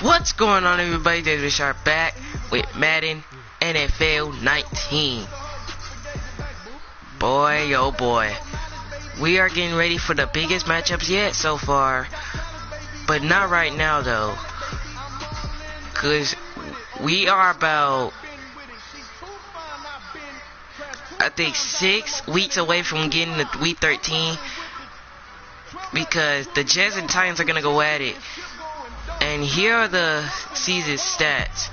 What's going on, everybody? David Sharp back with Madden NFL 19. Boy, oh boy. We are getting ready for the biggest matchups yet so far. But not right now, though. Because we are about, I think, 6 weeks away from getting to week 13. Because the Jets and Titans are going to go at it. And here are the season stats.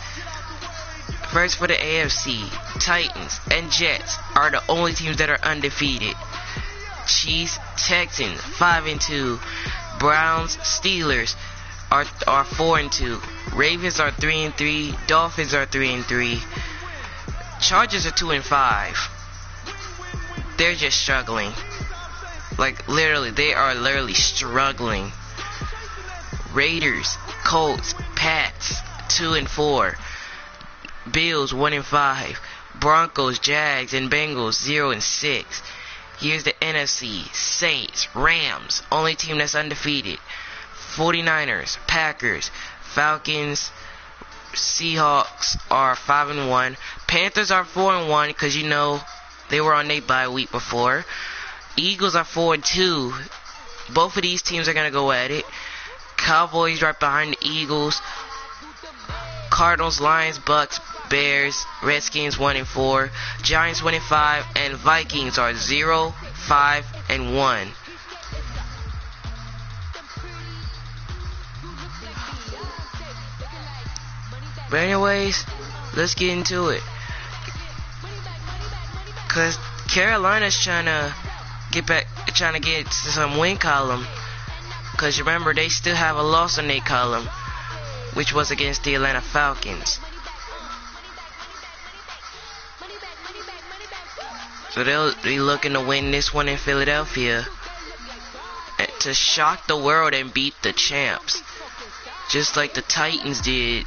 First, for the AFC, Titans and Jets are the only teams that are undefeated. Chiefs, Texans, 5-2. Browns, Steelers are 4-2. Ravens are 3-3. Dolphins are 3-3. Chargers are 2-5. They're just struggling. They are literally struggling. Raiders, Colts, Pats, 2-4. Bills, 1-5. Broncos, Jags, and Bengals, 0-6. Here's the NFC. Saints, Rams, only team that's undefeated. 49ers, Packers, Falcons, Seahawks are 5-1. Panthers are 4-1 because they were on their bye week before. Eagles are 4-2. Both of these teams are gonna go at it. Cowboys right behind the Eagles. Cardinals, Lions, Bucks, Bears, Redskins 1-4. Giants 1-5, and Vikings are 0-5-1. But anyways, let's get into it. Cause Carolina's trying to get to some win column. Because remember, they still have a loss on their column, which was against the Atlanta Falcons. So they'll be looking to win this one in Philadelphia to shock the world and beat the champs, just like the Titans did.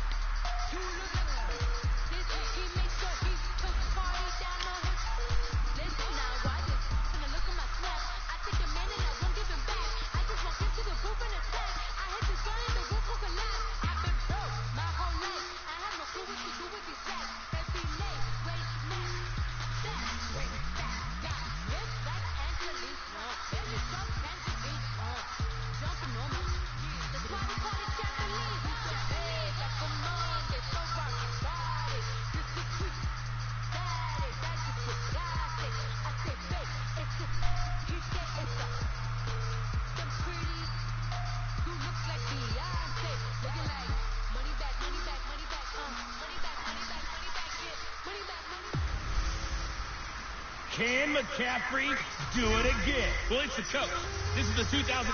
Can McCaffrey do it again? Well, it's the coach. This is the 2018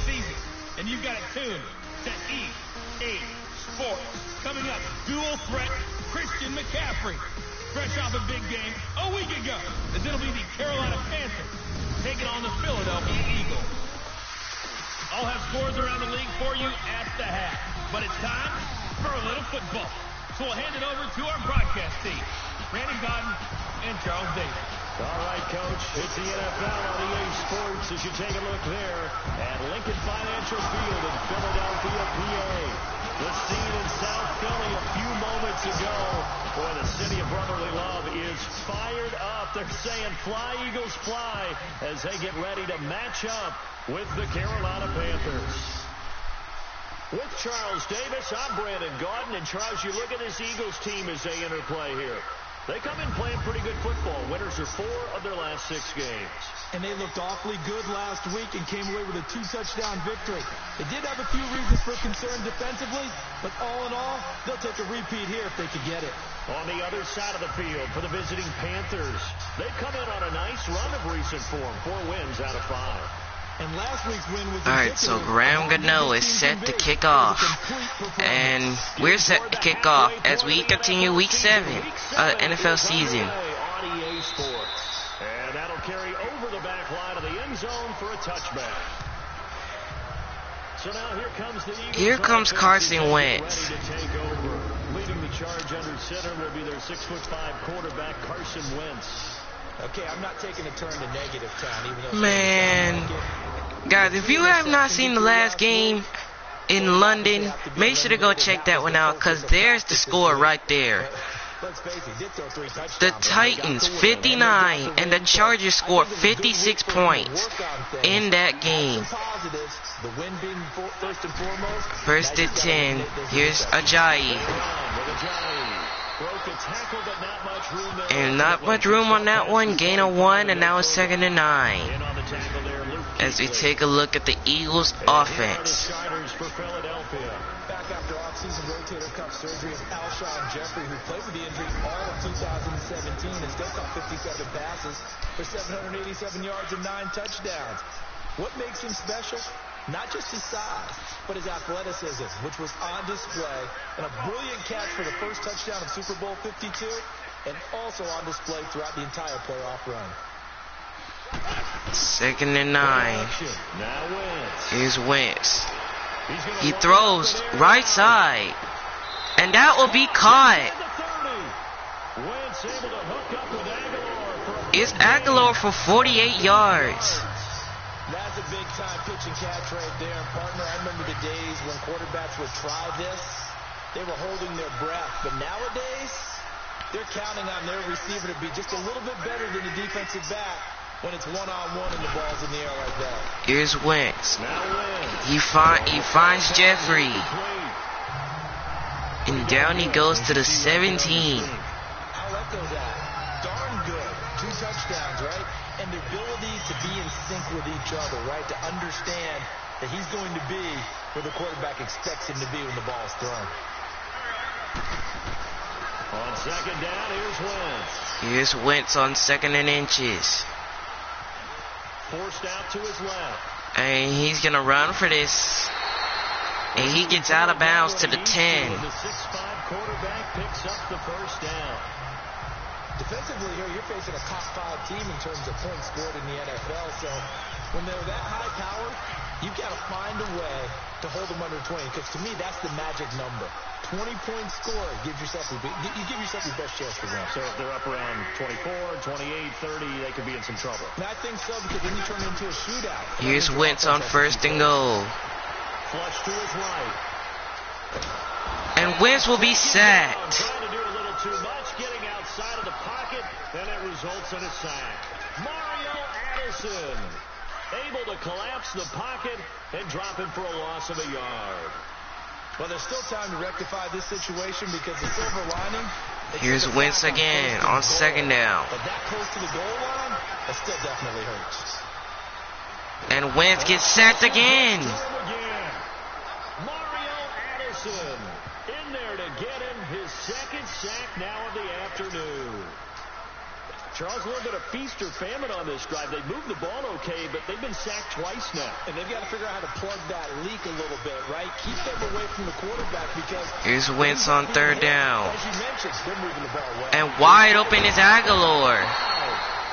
season, and you've got it tuned to EA Sports. Coming up, dual threat Christian McCaffrey. Fresh off a big game a week ago, as it'll be the Carolina Panthers taking on the Philadelphia Eagles. I'll have scores around the league for you at the half, but it's time for a little football. So we'll hand it over to our broadcast team, Randy Godden and Charles Davis. All right, Coach, it's the NFL on EA Sports as you take a look there at Lincoln Financial Field in Philadelphia, PA. The scene in South Philly a few moments ago. Boy, the city of brotherly love is fired up. They're saying fly, Eagles, fly, as they get ready to match up with the Carolina Panthers. With Charles Davis, I'm Brandon Gaudin. And Charles, you look at this Eagles team as they interplay here. They come in playing pretty good football. Winners are 4 of their last 6 games. And they looked awfully good last week and came away with a 2-touchdown victory. They did have a few reasons for concern defensively, but all in all, they'll take a repeat here if they can get it. On the other side of the field for the visiting Panthers, they've come in on a nice run of recent form. 4 wins out of 5. And last week's win was Alright, so Graham Gano is set to kick off. And we're set to kick off as we continue week 7 NFL season. And that'll carry over the back line of the end zone for a touchback. So now here comes Carson Wentz. Leading the charge under center will be their 6'5" quarterback, Carson Wentz. Okay, I'm not taking a turn to negative town, even though... Man, guys, if you have not seen the last game in London. Make sure to go check that one out, because there's the score right there. The Titans 59 and the Chargers scored 56 points in that game. First and 10. Here's Ajayi. And not much room on that one. Gain of 1, and now it's 2nd and 9. As we take a look at the Eagles' offense. Back after off-season rotator cuff surgery of Alshon Jeffrey, who played with the injury all of 2017 and still caught 57 passes for 787 yards and 9 touchdowns. What makes him special? Not just his size, but his athleticism, which was on display, and a brilliant catch for the first touchdown of Super Bowl 52, and also on display throughout the entire playoff run. 2nd and 9. Here's Wentz. He throws right side, and that will be caught. It's Aguilar for 48 yards. That's a big-time pitch and catch right there. And partner, I remember the days when quarterbacks would try this. They were holding their breath. But nowadays, they're counting on their receiver to be just a little bit better than the defensive back when it's one-on-one and the ball's in the air like that. Here's Wentz. He finds Jeffrey. And down he goes to the 17. How that goes out. Darn good. 2 touchdowns, right? And the ability to be in sync with each other, right? To understand that he's going to be where the quarterback expects him to be when the ball's thrown. On 2nd down, here's Wentz. Here's Wentz on 2nd and inches. Forced out to his left. And he's going to run for this. And he gets out of bounds to the 10. The 6'5" quarterback picks up the first down. Defensively here, you're facing a top 5 team in terms of points scored in the NFL. So when they're that high powered, you've got to find a way to hold them under 20. Because to me, that's the magic number. 20-point score. You give yourself your best chance to win. So if they're up around 24, 28, 30, they could be in some trouble. And I think so, because then you turn into a shootout. Here's Wentz on 1st and goal. Flush to his right. And Wentz will be sacked. Trying to do a little too much, getting outside of the pocket, and it results in a sack. Mario Addison able to collapse the pocket and drop it for a loss of a yard. Well, there's still time to rectify this situation because the silver lining. Here's Wentz again on 2nd down. But that close to the goal line, that still definitely hurts. And Wentz gets sacked again. Mario Addison in there to get him his 2nd sack now of the afternoon. Charles, a little bit of feast or famine on this drive. They moved the ball okay, but they've been sacked twice now. And they've got to figure out how to plug that leak a little bit, right? Keep them away from the quarterback because... Here's Wentz on 3rd down. As you mentioned, they're moving the ball well. And wide open is Aguilar.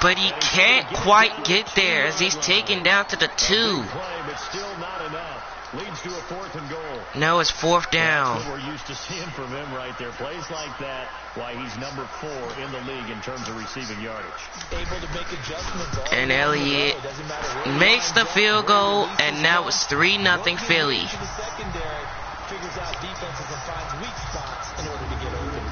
But he can't quite get there as he's taken down to the 2. But still not enough. Leads to a 4th and goal. No, it's 4th down. That's what we're used to seeing from him right there. Plays like that, why he's number 4 in the league in terms of receiving yardage. Able to make adjustments. And Elliott makes the field goal, and now it's 3-0 Philly. Figures out defenses and finds weak spots in order to get open.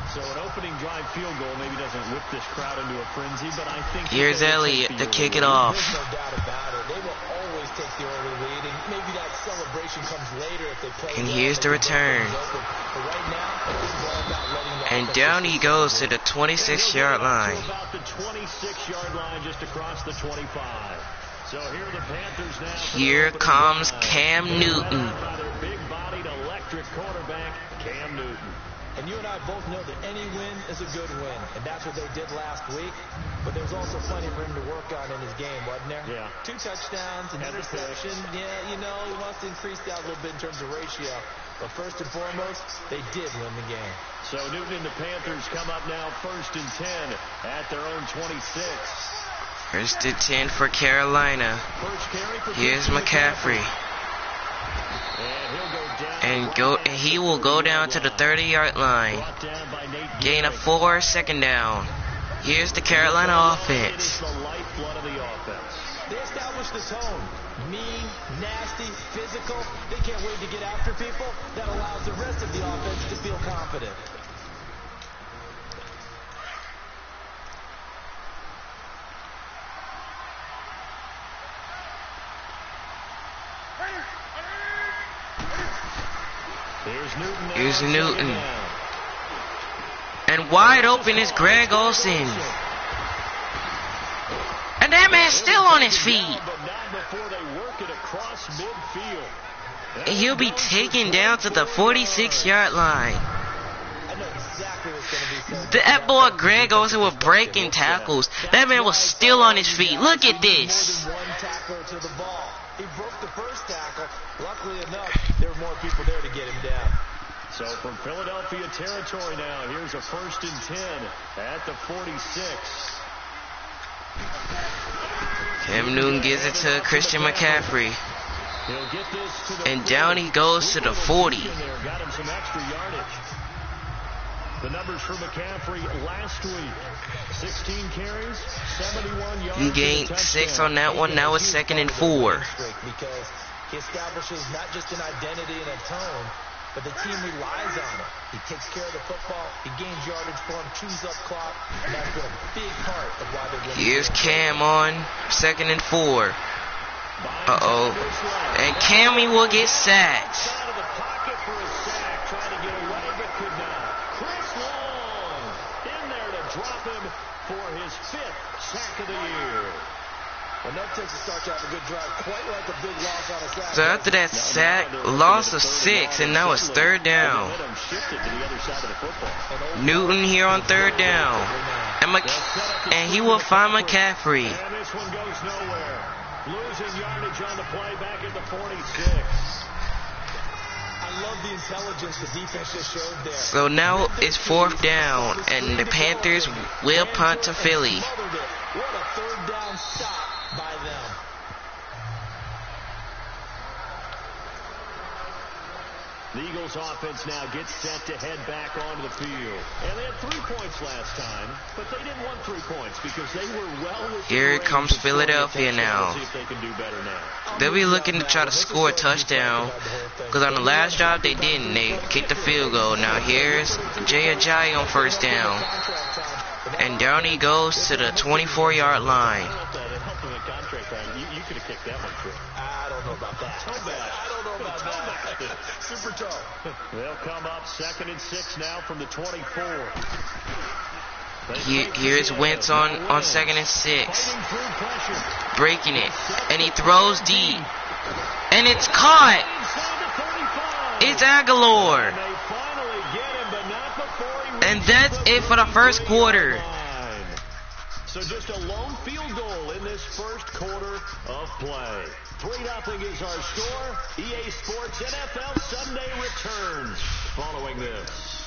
So an opening drive field goal maybe doesn't whip this crowd into a frenzy, but I think... Here's Elliott to kick it off. There's no doubt about it. They will always take the early lead, and maybe that celebration comes later if they play. And here's the return. But right now, this is all about letting and down he goes to the 26-yard line. About the 26-yard line just across the 25. So here are the Panthers now. Here comes Cam Newton. Big-bodied electric quarterback, Cam Newton. And you and I both know that any win is a good win, and that's what they did last week. But there's also plenty for him to work on in his game, wasn't there? Yeah. 2 touchdowns, an interception. Yeah, you know, he wants to increase that a little bit in terms of ratio. But first and foremost, they did win the game. So Newton and the Panthers come up now 1st and 10 at their own 26. 1st and 10 for Carolina. Here's McCaffrey. And he will go down to the 30-yard line. Gain of 4, 2nd down. Here's the Carolina offense. establish the tone. Mean, nasty, physical. They can't wait to get after people. That allows the rest of the offense to feel confident. Here's Newton. And wide open is Greg Olsen. And that man's still on his feet. And he'll be taken down to the 46-yard line. That boy Greg Olsen was breaking tackles. That man was still on his feet. Look at this. He broke the first tackle. Luckily enough, there were more people there to get him down. So from Philadelphia territory now, here's a 1st and 10 at the 46. Cam Newton gives it to Christian McCaffrey. And down he goes to the 40. Got him some extra yardage. The numbers for McCaffrey last week. 16 carries, 71 yards. He gained 6 on that one. Now it's 2nd and 4. Because he establishes not just an identity and a tone, but the team relies on him. He takes care of the football. He gains yardage for him, chews up clock, and that's been a big part of why they're winning. Here's Cam on 2nd and 4. Uh-oh. And Cammy will get sacked. Out of the pocket for a sack, trying to get away, but could not. Chris Long in there to drop him for his 5th sack of the year. And that takes a start to have a good drive, quite like a big loss on a sack. So after that sack, loss of 6, and now it's 3rd down. Newton here on 3rd down. And he will find McCaffrey. And this one goes nowhere. Losing yardage on the play back at the 46. I love the intelligence the defense just showed there. So now it's 4th down, and the Panthers will punt to Philly. What a 3rd down stop by them. The Eagles offense now gets set to head back onto the field. And they had 3 points last time, but they didn't want 3 points because they were well within Here it comes Philadelphia now. See if they can do better now. They'll be looking to try to score a touchdown, because on the last drive they didn't. They kicked the field goal. Now here's Jay Ajayi on 1st down. And down he goes to the 24-yard line. You could have kicked that one through. I don't know about that. I don't know about that. Super tough. They'll come up 2nd and 6 now from the 24. Here's Wentz on 2nd and 6. Breaking it. And he throws deep. And it's caught. It's Aguilar. And that's it for the 1st quarter. So just a lone field goal in this 1st quarter of play. 3-0 is our score. EA Sports NFL Sunday returns following this.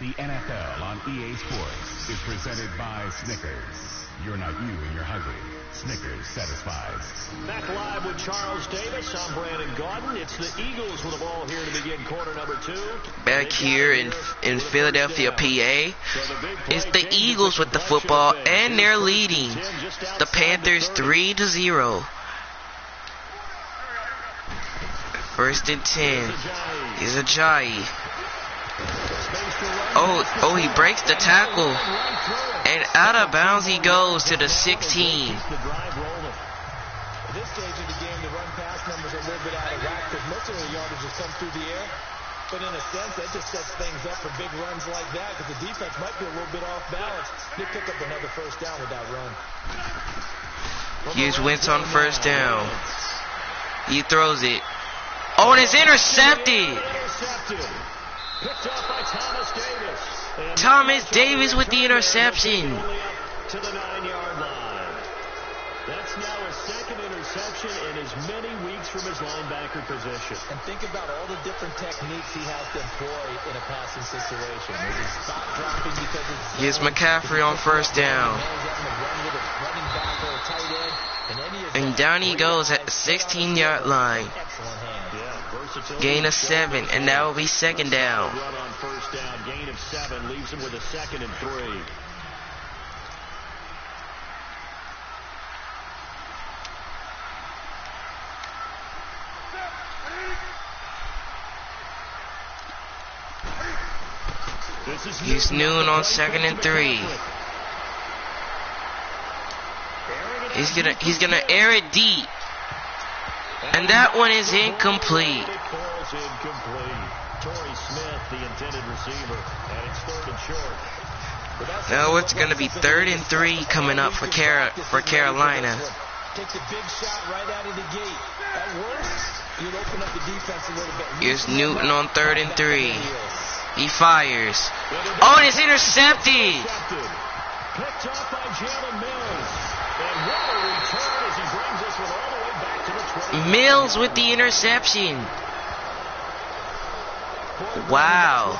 The NFL on EA Sports is presented by Snickers. You're not you and you're hungry. Snickers satisfies. Back live with Charles Davis. I'm Brandon Gaudin. It's the Eagles with the ball here to begin quarter number 2. Back here in Philadelphia, PA, it's the Eagles with the football, and they're leading the Panthers 3-0. 1st and 10. Here's Ajayi. Oh, he breaks the tackle. And out of bounds he goes to the 16. At this stage of the game, the run-pass numbers are a little bit out of whack because most of the yardage has come through the air. But in a sense, that just sets things up for big runs like that because the defense might be a little bit off balance. They pick up another 1st down with that run. Here's Wentz on 1st down. He throws it. Oh, and it's intercepted. Picked up by Thomas Davis. Thomas Davis with the interception. To the 9-yard line. That's now his 2nd interception in as many weeks from his linebacker position. And think about all the different techniques he has to employ in a passing situation. There's a spot dropping because it's... Here's McCaffrey on 1st down. And down he goes at the 16-yard line. Gain of 7, and that will be 2nd down. Run on 1st down, gain of 7, leaves him with a 2nd and 3. Here's Newton on 2nd and 3. He's gonna air it deep. And that one is incomplete. Now it's gonna be 3rd and 3 coming up for Carolina. Takes a big shot right out of the gate. At worst, you'd open up the defense a little bit. Here's Newton on 3rd and 3. He fires. Oh, and it's intercepted. Picked off by Jalen Mills. And what a return as he brings this one all the way back to the 20. Mills with the interception. Wow.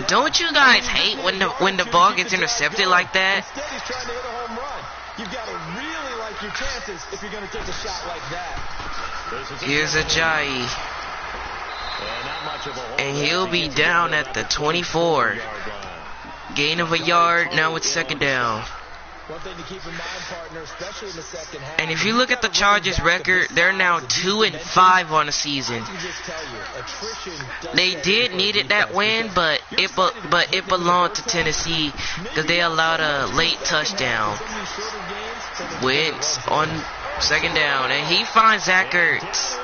Don't you guys hate when the ball gets intercepted like that? Instead, he's trying to hit a home run. You've got to really like your chances if you're going to take a shot like that. Here's Ajayi. And he'll be down at the 24. Gain of a yard. Now it's 2nd down. One thing to keep in mind, partner, especially in the second half. And if you look at the Chargers' record, they're now 2-5 on the season. They did needed that win, but it belonged to Tennessee because they allowed a late touchdown. Wentz on 2nd down, and he finds Zach Ertz.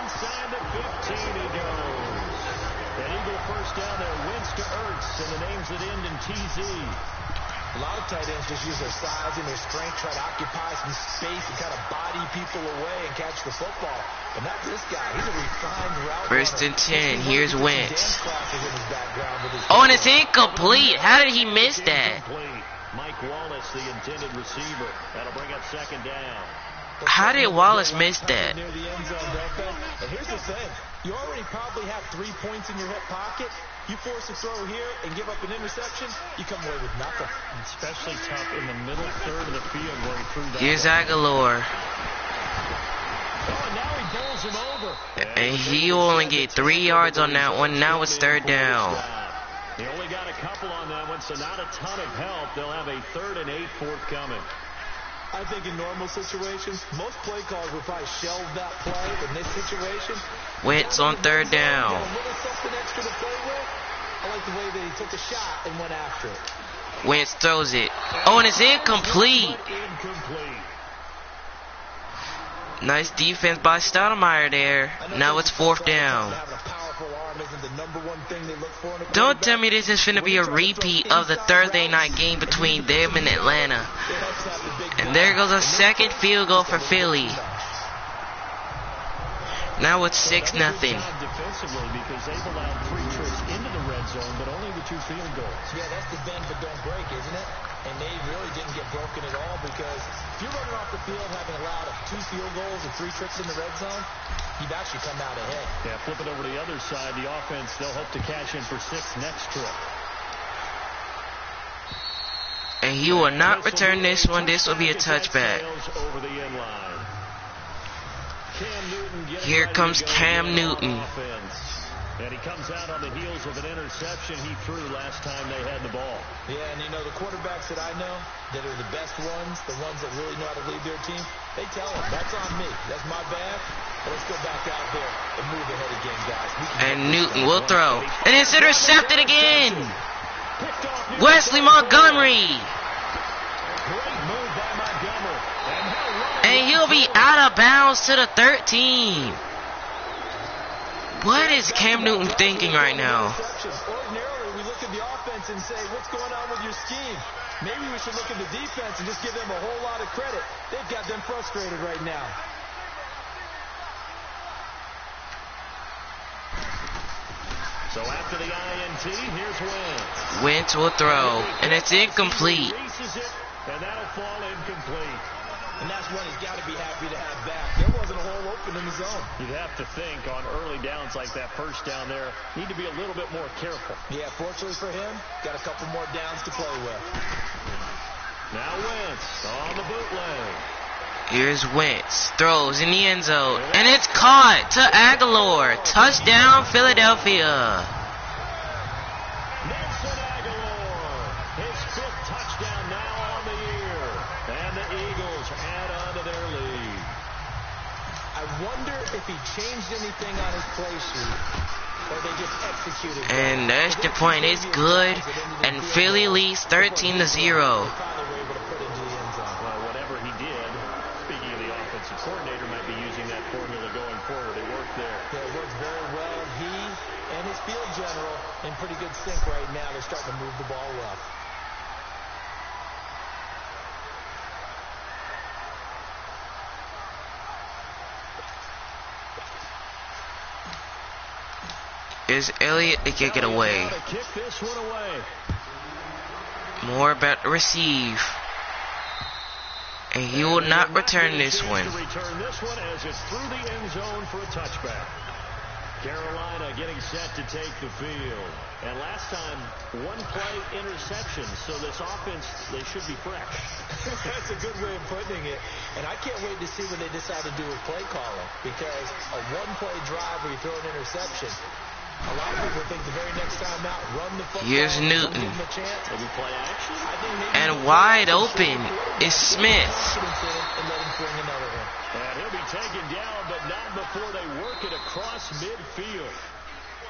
A lot of tight ends just use their size and their strength, try to occupy some space and kind of body people away and catch the football. But not this guy. He's a refined route. 1st and 10. Here's Wentz. Oh, and it's incomplete. How did he miss that? Mike Wallace, the intended receiver. That'll bring up 2nd down. How did Wallace miss that? Near the end zone, don't they? And here's the thing. You already probably have 3 points in your hip pocket. You force a throw here and give up an interception, you come away with nothing. Especially tough in the middle third of the field where he threw that. Here's Aguilar. Oh, and now he bowls him over. And he only get 3 yards on that one. Now it's 3rd down. He only got a couple on that one, so not a ton of help. They'll have a 3rd and 8 forthcoming. I think in normal situations, most play callers would probably shelve that play. In this situation, Wentz on 3rd down. got a little something extra to play with. I like the way that he took a shot and went after it. Wentz throws it. Oh, and it's incomplete. Nice defense by Stoudemire there. Now it's 4th down. Don't tell me this is finna be a repeat of the Thursday night game between them and Atlanta. And there goes a 2nd field goal for Philly. Now it's 6-0. Defensively, because they've allowed 3 trips into the red zone, but only the 2 field goals. Yeah, that's the bend but don't break, isn't it? And they really didn't get broken at all because if you're running off the field having allowed 2 field goals and 3 trips in the red zone, you've actually come out ahead. Yeah, flip it over to the other side. The offense, they'll hope to cash in for 6 next trip. And he will not return this one. This will be a touchback. Over the end line. Here comes Cam Newton. And he comes out on the heels of an interception he threw last time they had the ball. Yeah, and you know, the quarterbacks that I know that are the best ones, the ones that really know how to lead their team, they tell them, that's on me. That's my bad. But let's go back out there and move ahead again, guys. And Newton will throw. And it's intercepted again. Wesley Montgomery. And he'll be out of bounds to the 13. What is Cam Newton thinking right now? Ordinarily, we look at the offense and say, what's going on with your scheme? Maybe we should look at the defense and just give them a whole lot of credit. They've got them frustrated right now. So after the INT, here's Wentz. Wentz will throw, and it's incomplete. And that'll fall incomplete. And that's one he's got to be happy to have back. There wasn't a hole open in the zone. You'd have to think on early downs like that first down there, need to be a little bit more careful. Yeah, fortunately for him, got a couple more downs to play with. Now Wentz on the bootleg. Here's Wentz. Throws in the end zone. And it's caught to Aguilar. Touchdown, Philadelphia. I wonder if he changed anything on his play sheet or they just executed. And the extra point is good, and Philly leads 13-0. Well, whatever he did, speaking of the offensive coordinator, might be using that formula going forward. It worked there. Yeah, it works very well. He and his field general in pretty good sync right now. They're starting to move the ball well. Is Elliott to kick it away? Kick this one away. Moore about to receive. And he will not return this one. Return this one as it's through the end zone for a touchback. Carolina getting set to take the field. And last time, one play interception. So this offense, they should be fresh. That's a good way of putting it. And I can't wait to see what they decide to do with play calling. Because a one-play drive where you throw an interception, a lot of people think the very next time out, run the football. Here's Newton. Maybe play action. And wide open is Smith. And he'll be taken down, but not before they work it across midfield.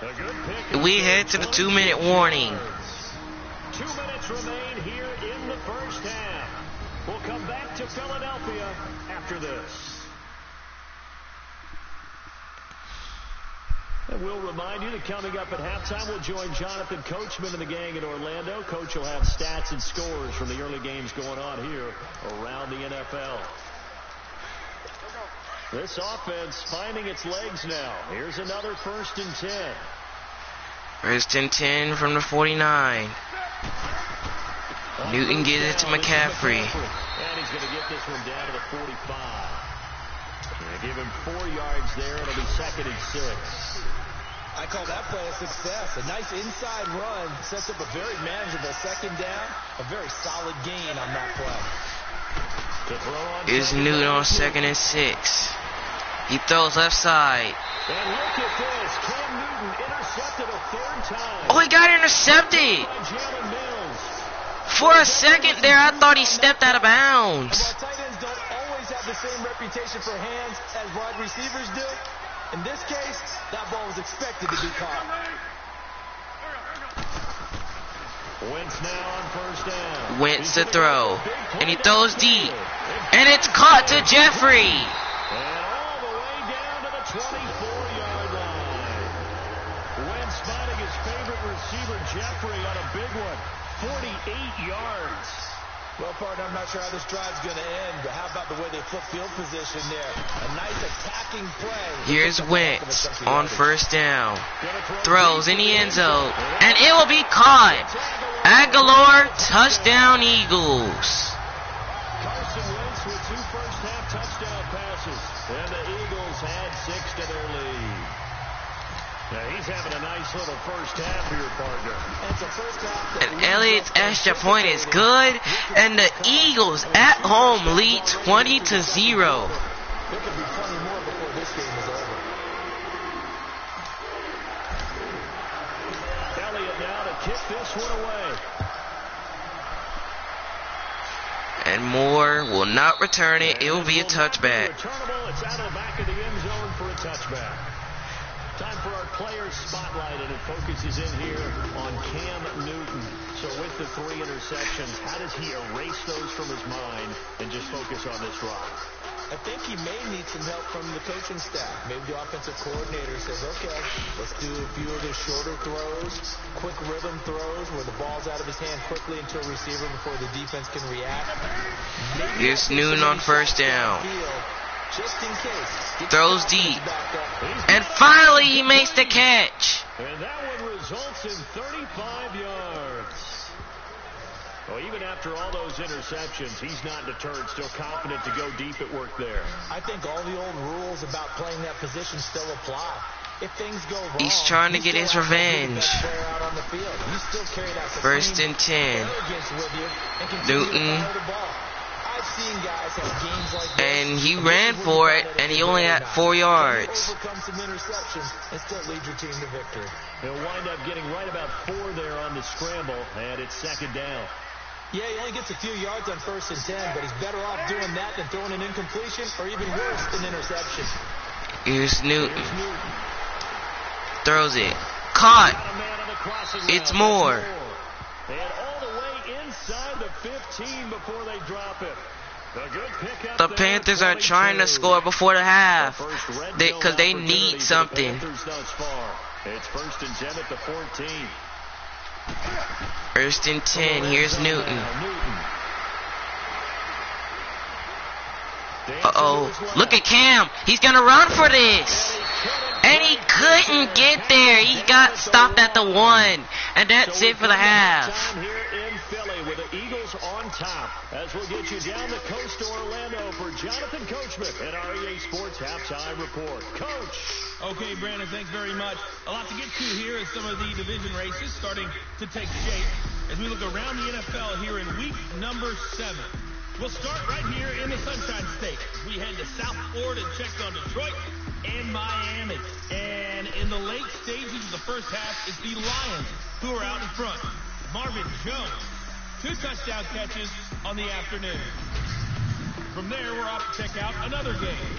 A good pick. We head to the 2-minute warning. 2 minutes remain here in the first half. We'll come back to Philadelphia after this. And we'll remind you that coming up at halftime, we'll join Jonathan Coachman and the gang in Orlando. Coach will have stats and scores from the early games going on here around the NFL. This offense finding its legs now. Here's another 1st and 10. 1st and 10 from the 49. Newton gives it to McCaffrey. And he's going to get this one down to the 45. They give him 4 yards there. It'll be 2nd and 6. I call that play a success. A nice inside run sets up a very manageable 2nd down. A very solid gain on that play. Is Newton on 2nd and 6. He throws left side. And look at this. Cam Newton intercepted a 3rd time. Oh, he got intercepted. For a second there, I thought he stepped out of bounds. While tight ends don't always have the same reputation for hands as wide receivers do, in this case, that ball was expected to be caught. Wentz now on 1st down. Wentz to throw. And he throws deep. And it's caught to Jeffrey. And all the way down to the 24-yard line. Wentz spotting his favorite receiver, Jeffrey, on a big one. 48 yards. Well, partner, I'm not sure how this drive's going to end, but how about the way they flip field position there? A nice attacking play. Here's Wentz on 1st down. Throws in the end zone. And it will be caught. Aguilar, touchdown Eagles. Carson Wentz with 2 first-half touchdown passes. And the Eagles add 6 to their lead. Now he's having a nice little first half here, partner. And Elliott's extra point is good, and the Eagles at home lead 20-0. There could be plenty more before this game is over. Elliott now to kick this one away. And Moore will not return it. It will be a touchback. Returnable. It's out of the back of the end zone for a touchback. Time for our players spotlight, and it focuses in here on Cam Newton. So with the 3 interceptions, how does he erase those from his mind and just focus on this drive? I think he may need some help from the coaching staff. Maybe the offensive coordinator says, okay, let's do a few of the shorter throws, quick rhythm throws where the ball's out of his hand quickly into a receiver before the defense can react. Here's Newton on 1st down. Just in case. Throws deep. And finally he makes the catch. And that one results in 35 yards. Well, even after all those interceptions, he's not deterred, still confident to go deep at work there. I think all the old rules about playing that position still apply. If things go wrong, he's trying to get his revenge. 1st and 10. Newton. And he ran for it, and he only got 4 yards. Overcome some interceptions and still lead your team to victory. He'll wind up getting right about 4 there on the scramble, and it's 2nd down. Yeah, he only gets a few yards on 1st and 10, but he's better off doing that than throwing an incompletion, or even worse, an interception. Here's Newton. Throws it. caught. It's more. And all the way inside the 15 before they drop it. The Panthers are trying to score before the half because they need something. It's 1st and 10 at the 14. 1st and 10. Here's Newton. Uh-oh. Look at Cam. He's going to run for this. And he couldn't get there. He got stopped at the 1. And that's it for the half. Here in Philly with the Eagles on top. As we'll get you down the coast to Orlando for Jonathan Coachman at our EA Sports Halftime Report. Coach. Okay, Brandon, thanks very much. A lot to get to here as some of the division races starting to take shape as we look around the NFL here in week number 7. We'll start right here in the Sunshine State. We head to South Florida and check on Detroit and Miami. And in the late stages of the first half, it's the Lions who are out in front. Marvin Jones, 2 touchdown catches on the afternoon. From there, we're off to check out another game.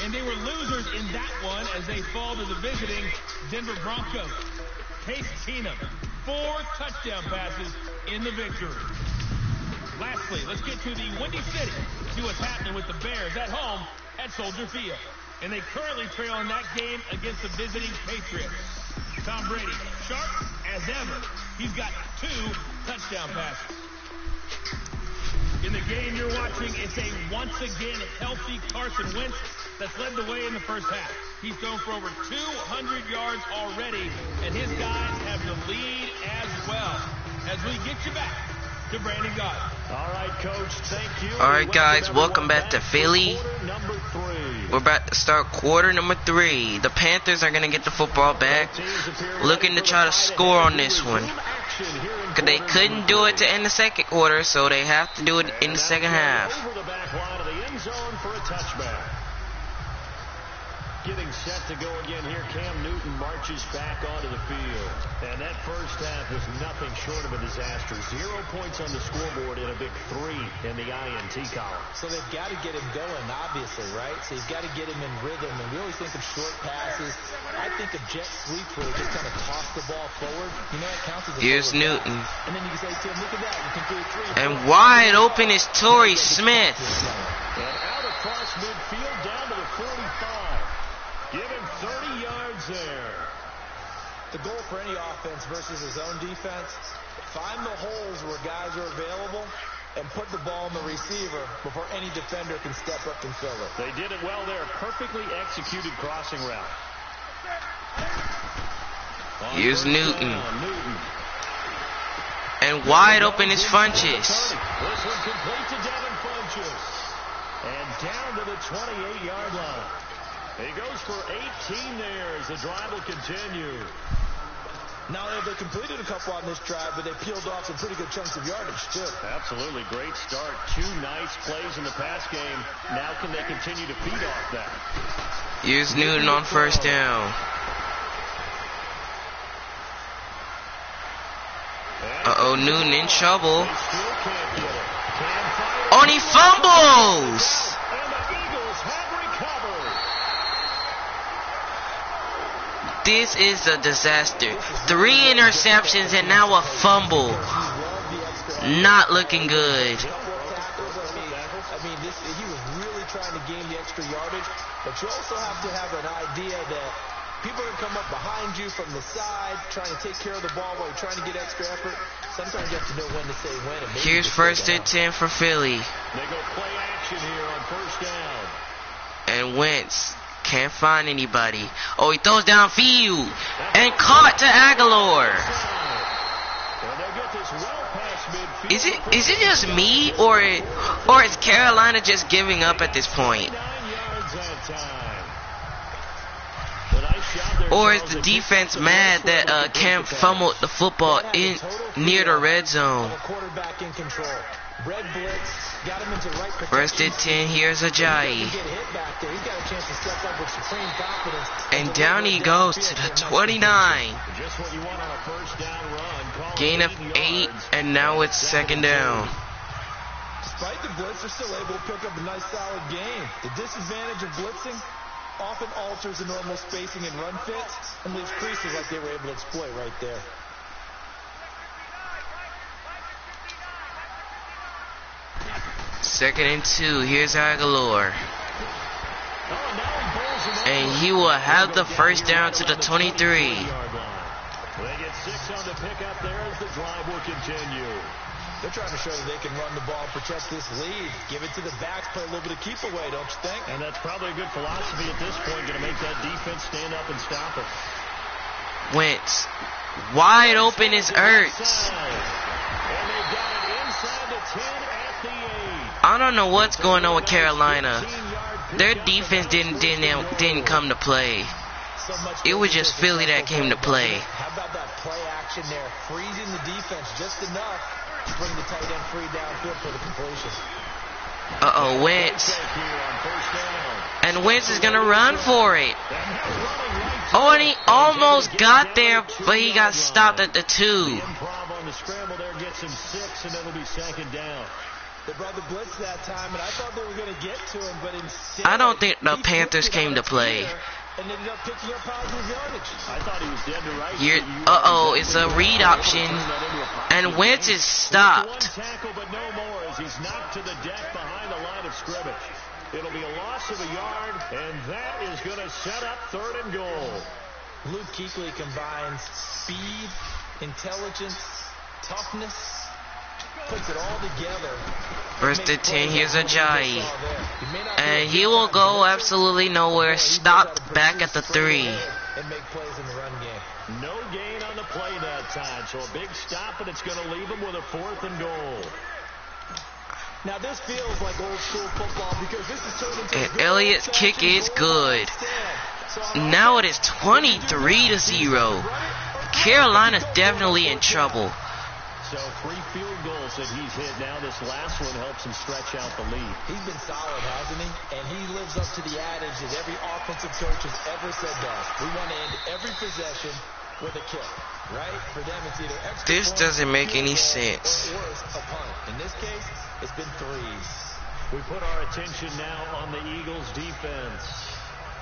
And they were losers in that one as they fall to the visiting Denver Broncos. Case Keenum, 4 touchdown passes in the victory. Lastly, let's get to the Windy City. See what's happening with the Bears at home at Soldier Field. And they currently trail in that game against the visiting Patriots. Tom Brady, sharp as ever. He's got 2 touchdown passes. In the game you're watching, it's a once again healthy Carson Wentz that's led the way in the first half. He's thrown for over 200 yards already, and his guys have the lead as well. As we get you back to Brandon God. All right, Coach, thank you. All right, guys, welcome back to Philly. We're about to start quarter number 3. The Panthers are going to get the football back, looking to try to score on this one. Because they couldn't do it to end the second quarter, so they have to do it in the second half. Over the back line of the end zone for a touchback. Getting set to go again here, Cam Newton marches back onto the field. And that first half was nothing short of a disaster. 0 points on the scoreboard and a big 3 in the INT column. So they've got to get him going, obviously, right? So you've got to get him in rhythm. And we always think of short passes. I think of jet sweeps where they just kind of toss the ball forward. You know, that counts as a Here's forward Newton. pass. And then you can say, Tim, look at that. You can do 3. And wide open is Torrey Smith. And out across midfield down to the 45. Give him 30 yards there. The goal for any offense versus his own defense, find the holes where guys are available and put the ball in the receiver before any defender can step up and fill it. They did it well there. Perfectly executed crossing route. Here's Newton. And wide open is Funches. This one complete to Devin Funches. And down to the 28-yard line. He goes for 18 there as the drive will continue. Now they completed a couple on this drive, but they peeled off some pretty good chunks of yardage too. Absolutely great start. 2 nice plays in the pass game. Now can they continue to feed off that? Here's Newton on first down. Uh-oh, Newton in trouble. They still can't get it. Can fire. Oh, and he fumbles! And the Eagles have recovered. This is a disaster. 3 interceptions and now a fumble. Not looking good. I mean, he was really trying to gain the extra yardage, but you also have to have an idea that people are going to come up behind you from the side, trying to take care of the ball while you're trying to get extra effort. Sometimes you have to know when to say when. And Here's 1st and 10 for Philly. They go play action here on first down. And Wentz can't find anybody. Oh, he throws downfield. And caught to Aguilar. And they'll get this well past midfield. Is it just me, or is Carolina just giving up at this point? 9 yards that time. The nice job there, Or is Charles. the It defense keeps the mad ball that scored Cam with the fumbled the football in near the red zone? A quarterback in control. Red blitz, got him into right protection. 1st and 10, here's Ajayi. Get hit back there. He's got a chance to step up with supreme confidence. And down he goes to the 29. Just what you want on a first down run. Call Gain of 8 8, yards. and now it's 2nd down. Despite the blitz, they're still able to pick up a nice solid game. The disadvantage of blitzing, often alters the normal spacing and run fits and leaves creases like they were able to exploit right there. Second and 2. Here's Aguilar. And he will have the first down to the 23. They get 6 on the pickup there as the drive will continue. They're trying to show that they can run the ball, protect this lead, give it to the backs, play a little bit of keep away, don't you think? And that's probably a good philosophy at this point, going to make that defense stand up and stop it. Wentz. Wide open is Ertz. And they've got it inside the 10 at the 8. I don't know what's going on with Carolina. Their defense didn't come to play. It was just Philly that came to play. How about that play action there, freezing the defense just enough to bring the tight end free downfield for the completion. Uh-oh, Wentz. And Wentz is going to run for it. Oh, and he almost got there, but he got stopped at the 2. Improv on the scramble there gets him 6, and it'll be second down. They brought the blitz that time, and I thought they were going to get to him, but instead... I don't think the Panthers came to play. And ended up picking up positive yardage. I thought he was dead to rights. Uh-oh, it's a read option, and Wentz is stopped. One tackle, but no more as he's knocked to the deck behind the line of scrimmage. It'll be a loss of a yard, and that is going to set up 3rd and goal. Luke Kuechly combines speed, intelligence, toughness, puts it all together. First and 10, here's Ajayi. And he will go absolutely nowhere. Stopped back at the 3. And make plays in the run game. No gain on the play that time, so a big stop, and it's going to leave him with a 4th and goal. Now this feels like old school football because this is turned into and Elliott's kick is good. Now it is 23-0. Carolina's definitely in trouble. So 3 field goals that he's hit now. This last one helps him stretch out the lead. He's been solid, hasn't he? And he lives up to the adage that every offensive coach has ever said to us. We want to end every possession with a kick, right? For them, it's either extra This point, doesn't make any field goal, sense. or worse, a punt. In this case, it's been 3s. We put our attention now on the Eagles' defense.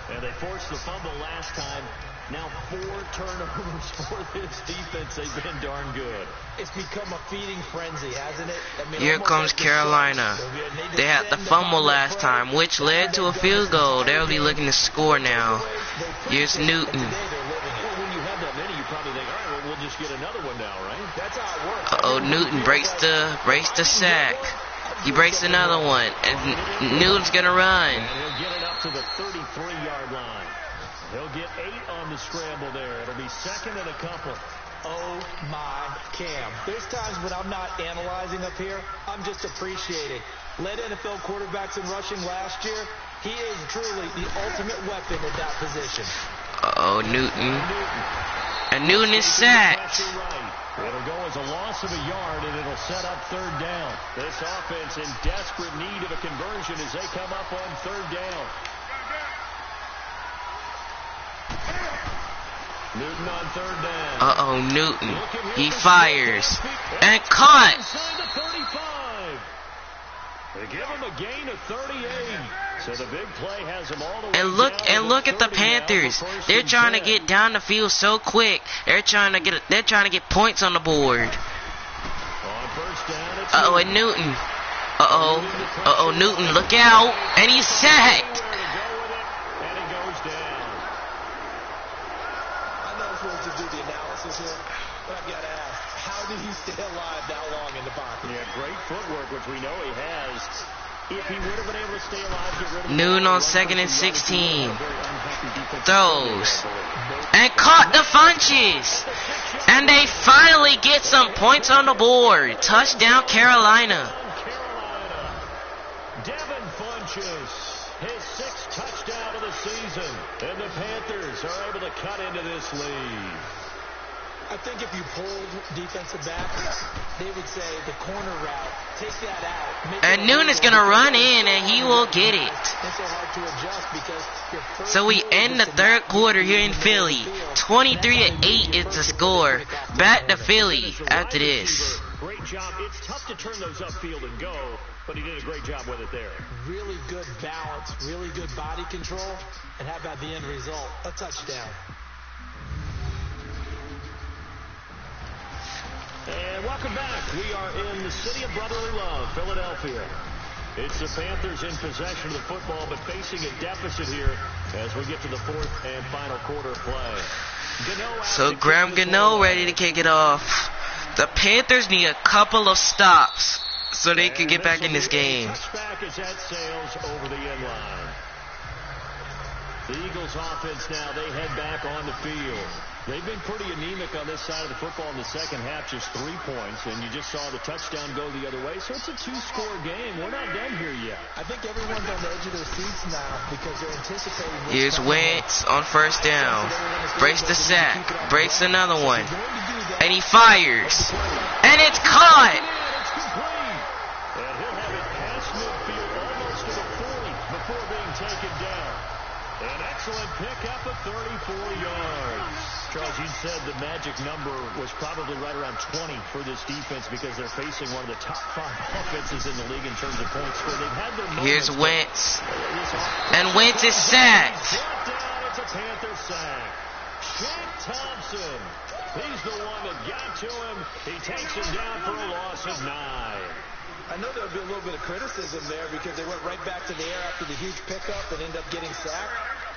And they forced the fumble last time. Now 4 turnovers for this defense. They've been darn good. It's become a feeding frenzy, hasn't it? I mean, Here almost comes like the Carolina. Sharks. They had the fumble last time, which led to a field goal. They'll be looking to score now. Here's Newton. Well, when you have that many, you probably think, all right, well, we'll just get another one now, right? That's how it works. Uh-oh, Newton breaks the sack. He breaks another one, and Newton's going to run. And he'll get it up to the 33-yard line. He'll get 8 on the scramble there. It'll be 2nd and a couple. Oh my Cam. There's times when I'm not analyzing up here. I'm just appreciating. Led NFL quarterbacks in rushing last year. He is truly the ultimate weapon at that position. Uh-oh, Newton. And Newton is sacked. It'll go as a loss of a yard, and it'll set up 3rd down. This offense in desperate need of a conversion as they come up on 3rd down. Newton on 3rd down. Uh-oh, Newton. He fires. And caught. Inside the 35. They give him a gain of 38. So the big play has him all the way And look at the Panthers. They're trying to get down the field so quick. They're trying to get points on the board. On 1st down, it's Uh-oh, and Newton. Uh-oh, Newton, look out. And he's sacked. And he goes down. I'm not supposed to do the analysis here, but I've got to ask, how did he stay alive that long in the pocket? Yeah, great footwork, which we know he has. If he would have been able to stay alive, get rid of Newton on 2nd and 16. Throws. And caught the Funches. And they finally get some points on the board. Touchdown, Carolina. Devin Funches, his 6th touchdown of the season. And the Panthers are able to cut into this lead. I think if you pulled defensive backs, they would say the corner route, take that out. And Newton is going to run in, and he will get it. It's so hard to adjust because your first So we end the 3rd quarter here in Philly. 23-8 is the score. Back to Philly after this. Great job. It's tough to turn those upfield and go, but he did a great job with it there. Really good balance, really good body control, And how about the end result? A touchdown. And welcome back. We are in the city of brotherly love, Philadelphia. It's the Panthers in possession of the football, but facing a deficit here as we get to the fourth and final quarter play. So Graham Gano ready to kick it off. The Panthers need a couple of stops so they can get back in this game. Touchback is at Sales over the end line. The Eagles offense now, they head back on the field. They've been pretty anemic on this side of the football in the second half, just 3 points, and you just saw the touchdown go the other way. So it's a 2-score game. We're not done here yet. I think everyone's on the edge of their seats now because they're anticipating. Here's Wentz on first down. Breaks the sack. Breaks another one. And he fires. And it's caught. It's complete. And he'll have it past midfield almost to the 40 before being taken down. An excellent pickup of 34 yards. Charles, you said the magic number was probably right around 20 for this defense because they're facing one of the top 5 offenses in the league in terms of points scored. They've had their moments. Here's Wentz. And Wentz is sacked. Brought down, it's a Panther sack. Shaq Thompson. He's the one that got to him. He takes him down for a loss of 9. I know there would be a little bit of criticism there because they went right back to the air after the huge pickup and end up getting sacked.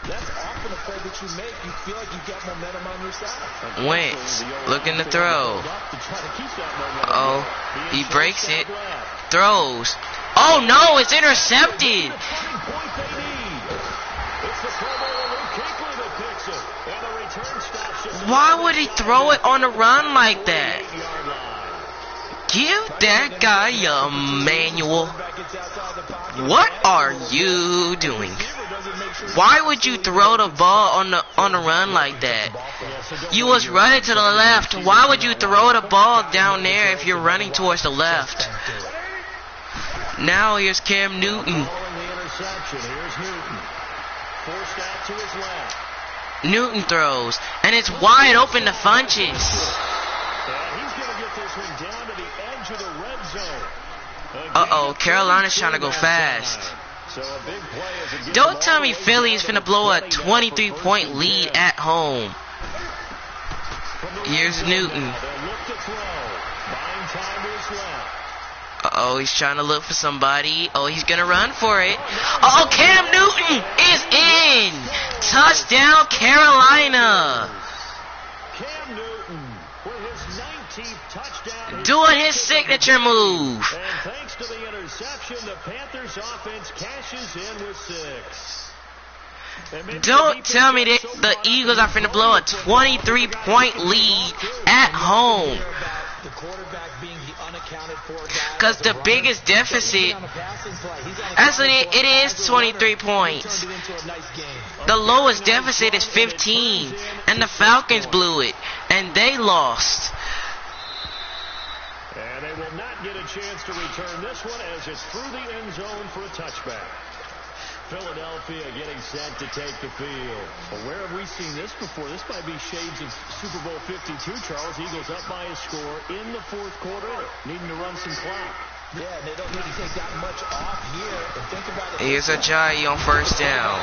That's often a play that you make. You feel like you've got momentum on your side. Wentz looking to throw. Oh, he breaks it. Throws. Oh no, it's intercepted. Why would he throw it on the run like that? Give that guy a manual. What are you doing? Why would you throw the ball on the run like that? You was running to the left. Why would you throw the ball down there if you're running towards the left? Now here's Cam Newton. Newton throws, and it's wide open to Funches. Uh-oh, Carolina's trying to go fast. Don't tell me Philly's finna blow a 23-point lead at home. Here's Newton. Uh-oh, he's trying to look for somebody. Oh, he's gonna run for it. Oh, Cam Newton is in! Touchdown, Carolina! Cam Newton with his 19th touchdown. Doing his signature move. And thanks to the interception, the Panthers offense cashes in with 6. Don't tell me that the Eagles are finna blow a 23-point lead at home. Because the biggest deficit, actually it is 23 points. The lowest deficit is 15. And the Falcons blew it. And they lost. And they will not get a chance to return this one as it's through the end zone for a touchback. Philadelphia getting set to take the field. Well, where have we seen this before? This might be shades of Super Bowl 52, Charles. Eagles up by a score in the fourth quarter, needing to run some clock. Yeah, and they don't need to take that much off here. And think about it. Here's Ajayi on first down.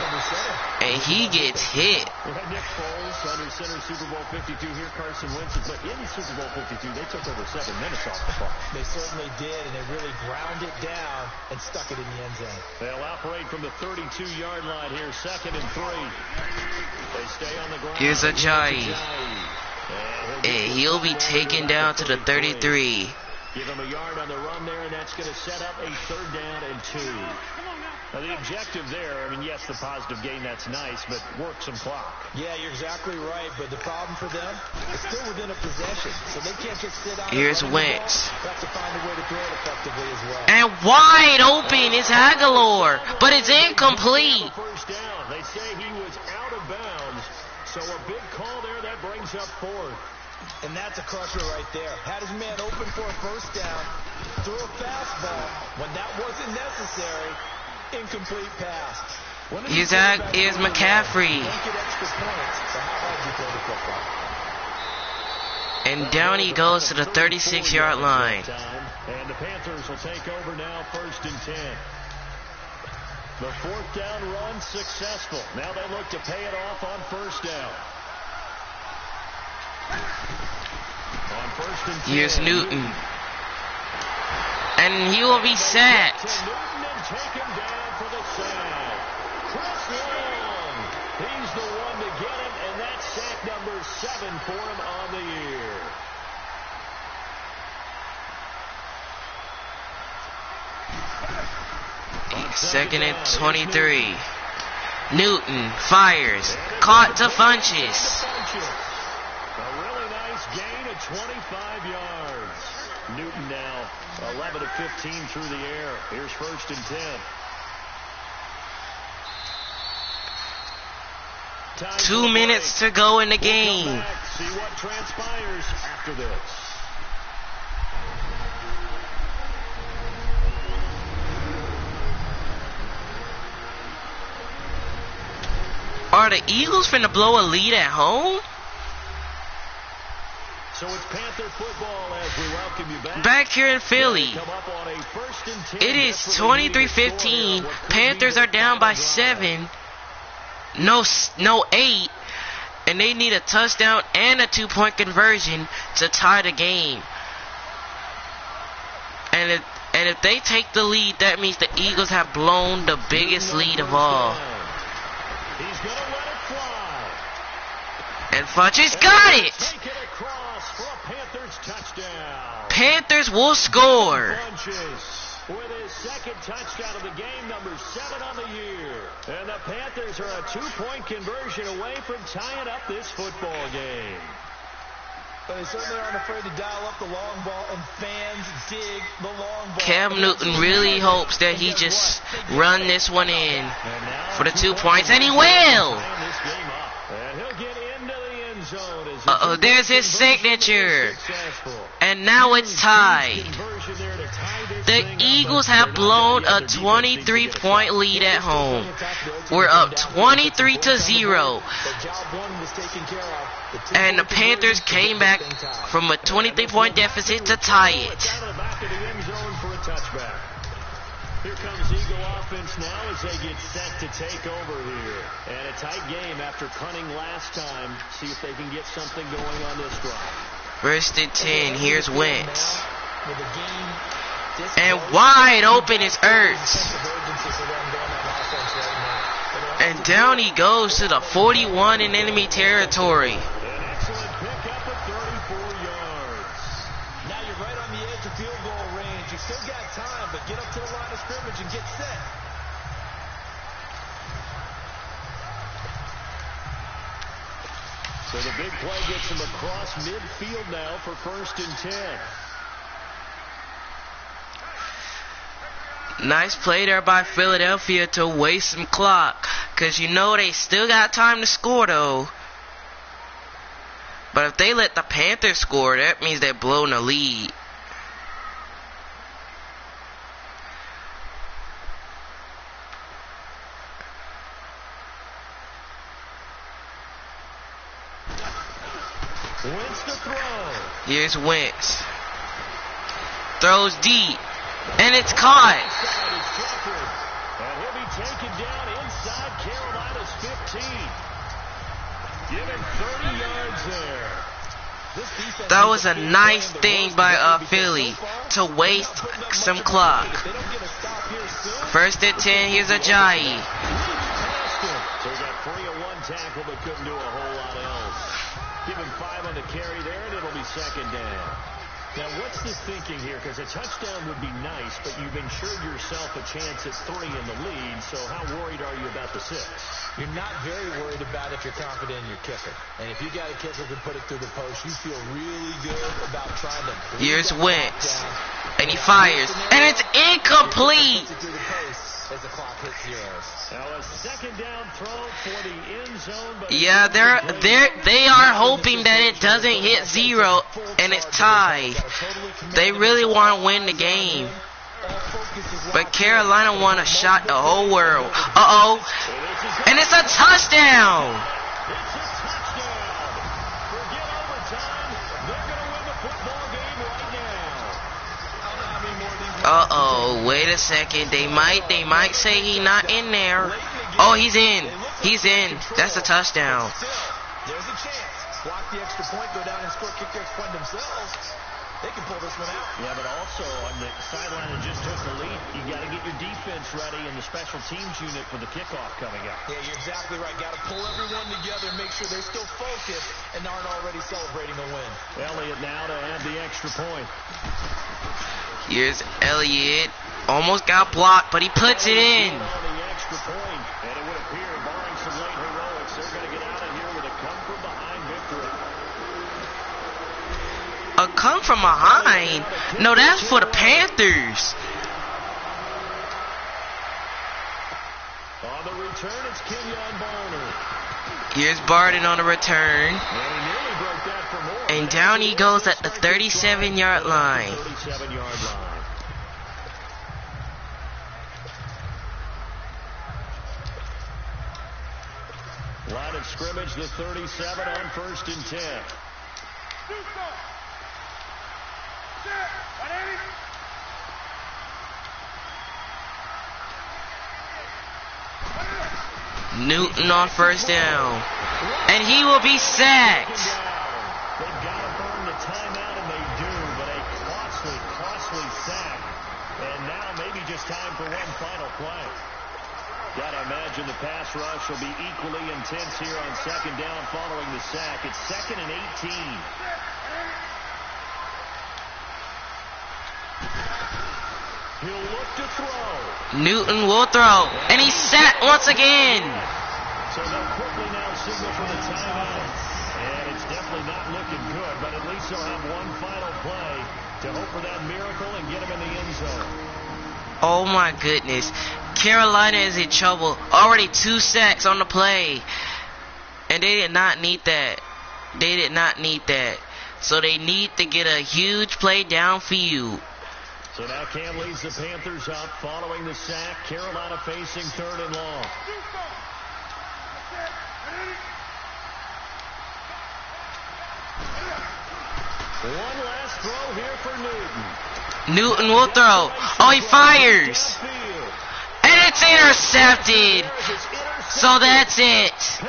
And he gets hit. We had Nick Foles under center Super Bowl 52 here. Carson Wentz, but in Super Bowl 52, they took over 7 minutes off the clock. They certainly did, and they really ground it down and stuck it in the end zone. They'll operate from the 32-yard line here, 2nd and 3. They stay on the ground. Here's Ajayi. And he'll be taken down to the 33. Give him a yard on the run there, and that's going to set up a 3rd down and 2. Now, the objective there, I mean, yes, the positive gain, that's nice, but work some clock. Yeah, you're exactly right, but the problem for them is still within a possession, so they can't just sit out. Here's Wentz. They have to find a way to throw it effectively as well. And wide open is Aguilar, but it's incomplete. First down. They say he was out of bounds, so a big call there that brings up 4th. And that's a crusher right there. Had his man open for a first down, threw a fastball. When that wasn't necessary, incomplete pass. Here's McCaffrey. And down he goes to the 36-yard line. And the Panthers will take over now, 1st and 10. The fourth down run successful. Now they look to pay it off on first down. On first and 10. Here's Newton. And he will be sacked. Newton and take him down for the sack. Chris Long. He's the one to get him, and that's sack number 7 for him on the year. Second and 23. Newton fires. Caught to Funches. A really nice gain of 25 yards. Newton now 11 of 15 through the air. Here's first and 10. 2 minutes to go in the game. See what transpires after this. Are the Eagles finna blow a lead at home? So it's Panther football as we welcome you Back here in Philly. Come up on a first and 10. It is 23-15. Panthers are down by 7. No 8. And they need a touchdown and a 2-point conversion to tie the game. And if they take the lead, that means the Eagles have blown the biggest lead of all. He's going to let it fly. And Funches got it. Take it across for a Panthers touchdown. Panthers will score. Funches with his second touchdown of the game, number 7 on the year. And the Panthers are a 2-point conversion away from tying up this football game. But they certainly aren't afraid to dial up the long ball, and fans dig the long ball. Cam Newton really hopes that he just run this one in for the 2 points, and he will. And he'll get into the end zone. There's his signature. And now it's tied. The Eagles have blown a 23-point lead at home. We're up 23-0. And the Panthers came back from a 23-point deficit to tie it. Here comes Eagle offense now as they get set to take over here. And a tight game after punting last time. See if they can get something going on this drive. First and 10, here's Wentz. And wide open is Ertz. And down he goes to the 41 in enemy territory. An excellent pickup of 34 yards. Now you're right on the edge of field goal range. You still got time, but get up to the line of scrimmage and get set. So the big play gets him across midfield now for first and 10. Nice play there by Philadelphia to waste some clock. Because you know they still got time to score though. But if they let the Panthers score, that means they're blowing the lead. Wentz to throw. Here's Wentz. Throws deep. And it's caught. And he'll be taken down inside Carolina's 15. Give him 30 yards there. That was a nice thing by Philly to waste some clock. First and 10, here's Ajayi. So he got 3 on 1 tackle but couldn't do a whole lot else. Give him 5 on the carry there and it'll be second down. Now, what's the thinking here? Because a touchdown would be nice, but you've ensured yourself a chance at 3 in the lead, so how worried are you about the 6? You're not very worried about if you're confident in your kicker. And if you got a kicker who can put it through the post, you feel really good about trying to... Here's Wentz. And he fires. And it's incomplete! As the clock hits zeros. Now a second down throw for the end zone. But Yeah, they are hoping that it doesn't hit 0 and it's tied. They really want to win the game. But Carolina want to shot the whole world. Uh-oh. And it's a touchdown. it's a touchdown. Forget overtime. They're going to win the football game right now. I don't know how many more of these Uh-oh, wait a second. They might say he's not in there. Oh, he's in. He's in. That's a touchdown. There's a chance. Block the extra point, go down and score, kick the extra point themselves. They can pull this one out. Yeah, but also on the sideline that just took the lead, you got to get your defense ready and the special teams unit for the kickoff coming up. Yeah, you're exactly right. Got to pull everyone together, make sure they're still focused and aren't already celebrating a win. Elliott now to add the extra point. Here's Elliott. Almost got blocked, but he puts it in. On the extra point, and it would appear, barring some late heroics, they're going to get out of here with a come-from-behind victory. A come from behind? No, that's for the Panthers. On the return, it's Kenyon Barner. Here's Barden on the return. And he nearly broke that for more. And down he goes at the 37-yard line. 37-yard line. Line of scrimmage, the 37 on 1st and 10. Newton on first down. And he will be sacked. They've got to burn the timeout, and they do, but a costly sack. And now maybe just time for one final play. Got to imagine the pass rush will be equally intense here on 2nd down following the sack. It's 2nd and 18. He'll look to throw. Newton will throw. And he's sacked once again. So they'll quickly now signal for the timeout. And it's definitely not looking good, but at least they'll have one final play to hope for that miracle and get him in the end zone. Oh my goodness. Carolina is in trouble. Already 2 sacks on the play. And they did not need that. They did not need that. So they need to get a huge play downfield. So now Cam leads the Panthers up following the sack. Carolina facing 3rd and long. One last throw here for Newton. Newton will throw. Oh, he fires. And it's intercepted. So that's it.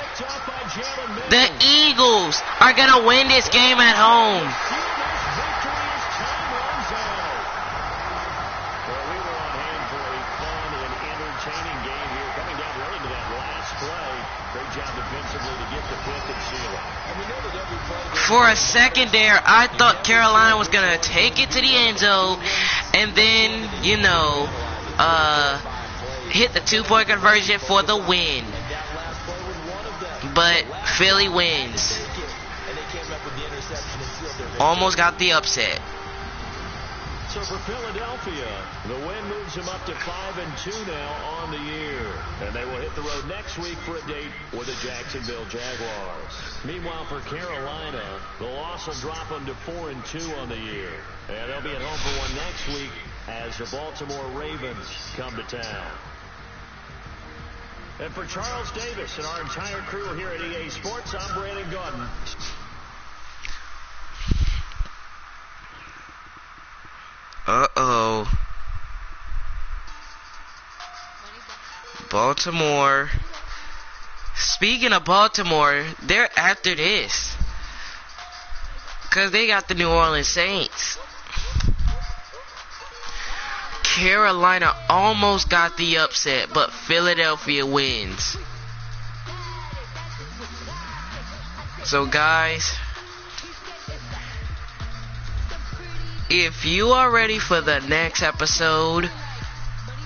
The Eagles are going to win this game at home. For a second there, I thought Carolina was going to take it to the end zone and then, hit the 2-point conversion for the win. But Philly wins. Almost got the upset. So for Philadelphia, the win moves them up to 5-2 now on the year. And they will hit the road next week for a date with the Jacksonville Jaguars. Meanwhile, for Carolina, the loss will drop them to 4-2 on the year. And they'll be at home for one next week as the Baltimore Ravens come to town. And for Charles Davis and our entire crew here at EA Sports, I'm Brandon Gordon. Uh-oh. Baltimore. Speaking of Baltimore, they're after this. Because they got the New Orleans Saints. Carolina almost got the upset, but Philadelphia wins. So guys, if you are ready for the next episode,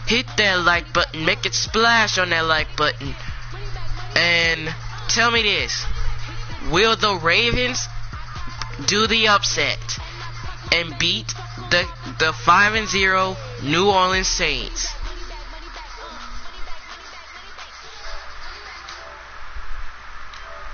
hit that like button, make it splash on that like button, and tell me this: will the Ravens do the upset and beat the 5-0 New Orleans Saints?